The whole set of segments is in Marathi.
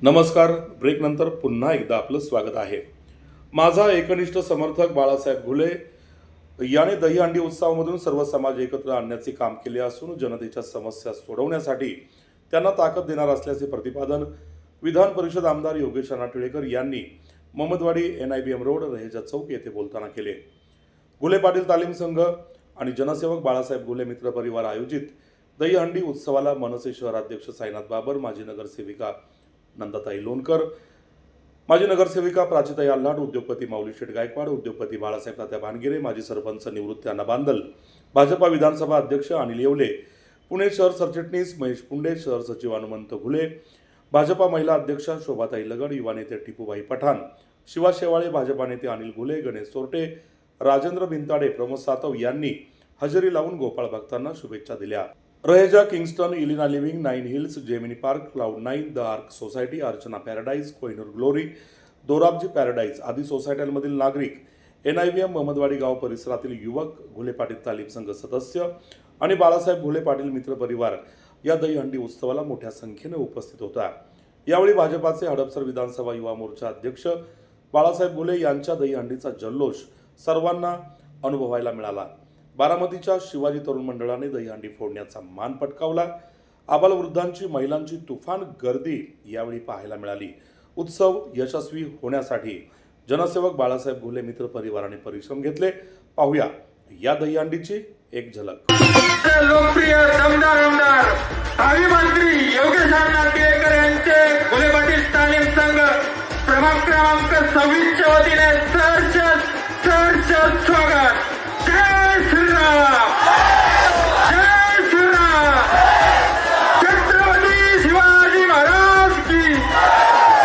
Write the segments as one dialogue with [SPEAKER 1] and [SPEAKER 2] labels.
[SPEAKER 1] नमस्कार. ब्रेक नंतर पुन्हा एकदा आपलं स्वागत आहे. माझा एकनिष्ठ समर्थक बाळासाहेब घुले याने दहीहंडी उत्सवामधून सर्व समाज एकत्र आणण्याचे काम केले असून जनतेच्या समस्या सोडवण्यासाठी त्यांना ताकद देणार असल्याचे प्रतिपादन विधान परिषद आमदार योगेश टिळेकर यांनी मोहम्मदवाडी NIBM रोड रहेजा चौक येथे बोलताना केले. घुले पाटील तालीम संघ आणि जनसेवक बाळासाहेब घुले मित्र परिवार आयोजित दहीहंडी उत्सवाला मनसे शहराध्यक्ष साईनाथ बाबर, माजी नगरसेविका नंदाताई लोणकर, माजी नगरसेविका प्राचीताई आल्हाट, उद्योगपती माऊली शेठ गायकवाड, उद्योगपती बाळासाहेब तात्या भानगिरे, माजी सरपंच निवृत्त अण्णा बांदल, भाजपा विधानसभा अध्यक्ष अनिल येवले, पुणे शहर सरचिटणीस महेश पुंडे, शहर सचिव हनुमंत घुले, भाजपा महिला अध्यक्षा शोभाताई लगड, युवा नेते टिपूभाई पठाण, शिवा शेवाळे, भाजपा नेते अनिल घुले, गणेश सोरटे, राजेंद्र भिंताडे, प्रमोद सातव यांनी हजेरी लावून गोपाळ भक्तांना शुभेच्छा दिल्या. Raheja, Kingston, Elina Living, 9 Hills, Gemini Park, क्लाउड9, the Arc society, Archana Paradise, Kohinoor Glory, Dorabji Paradise आदी सोसायट्यांमधील नागरिक, NIBM मोहम्मदवाडी गाव परिसरातील युवक, घुले पाटील तालीम संघ सदस्य आणि बाळासाहेब घुले पाटील मित्र परिवार या दहीहंडी उत्सवाला मोठ्या संख्येने उपस्थित होता. यावेळी भाजपाचे हडपसर विधानसभा युवा मोर्चा अध्यक्ष बाळासाहेब घुले यांच्या दहीहंडीचा जल्लोष सर्वांना अनुभवायला मिळाला. बारामतीच्या शिवाजी तरुण मंडळाने दहीहंडी फोडण्याचा मान पटकावला. आबालवृद्धांची, महिलांची तुफान गर्दी यावेळी पाहायला मिळाली. उत्सव यशस्वी होण्यासाठी जनसेवक बाळासाहेब घुले मित्र परिवाराने परिश्रम घेतले. पाहूया या दहीहंडीची एक झलक.
[SPEAKER 2] लोकप्रिय दमदार आमदार भावी मंत्री योगेश टिळेकर यांचे घुले पाटील तालीम संघ प्रभाग क्रमांक 26 च्या वतीने सरच स्वागत. जय श्रीराम, जय श्रीराम. छत्रपती शिवाजी महाराज की,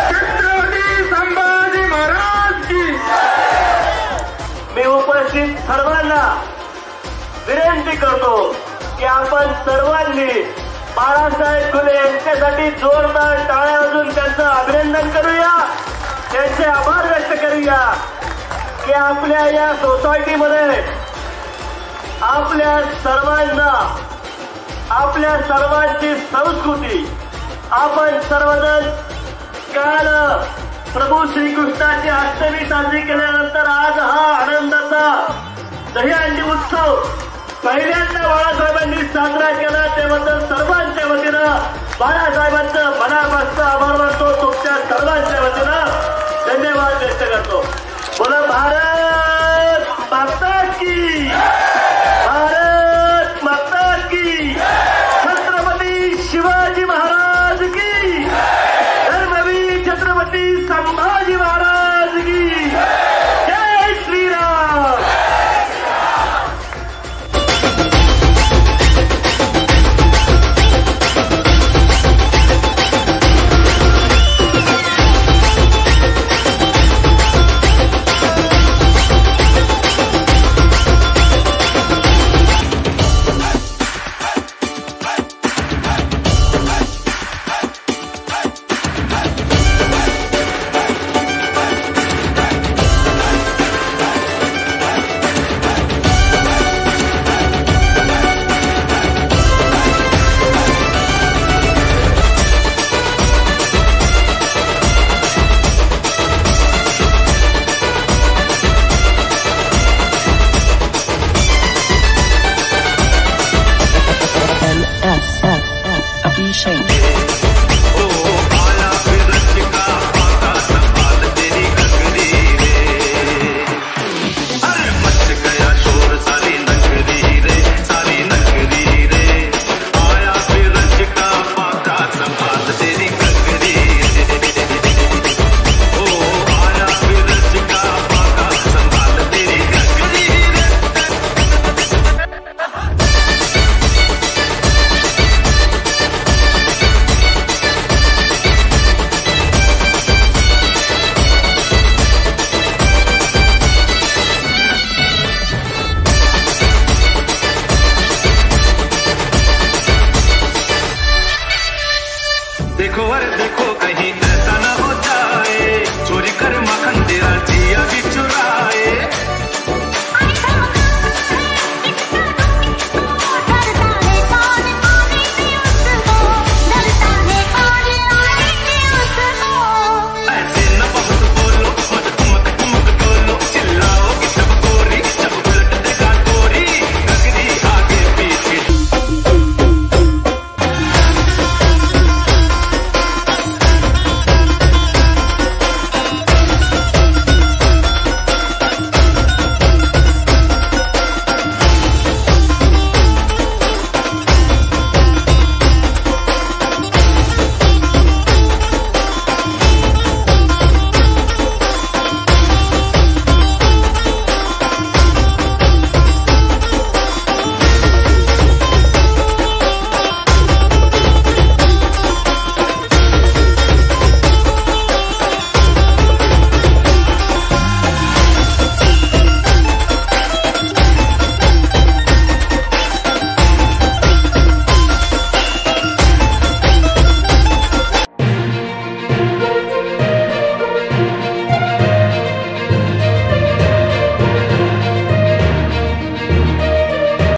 [SPEAKER 2] छत्रपती संभाजी महाराज की.
[SPEAKER 3] मी उपस्थित सर्वांना विनंती करतो की आपण सर्वांनी बाळासाहेब घुले यांच्यासाठी जोरदार टाळ्या वाजवून त्यांचं अभिनंदन करूया, त्यांचे आभार व्यक्त करूया की आपल्या या सोसायटीमध्ये आपल्या सर्वांची संस्कृती आपण सर्वजण काल प्रभू श्रीकृष्णाची अष्टमी साजरी केल्यानंतर आज हा आनंदाचा दहीहंडी उत्सव पहिल्यांदा बाळासाहेबांनी साजरा केला. त्याबद्दल सर्वांच्या वतीनं बाळासाहेबांचं मनापासून आभार मानतो. तुमच्या सर्वांच्या वतीनं धन्यवाद व्यक्त करतो. बोला भारत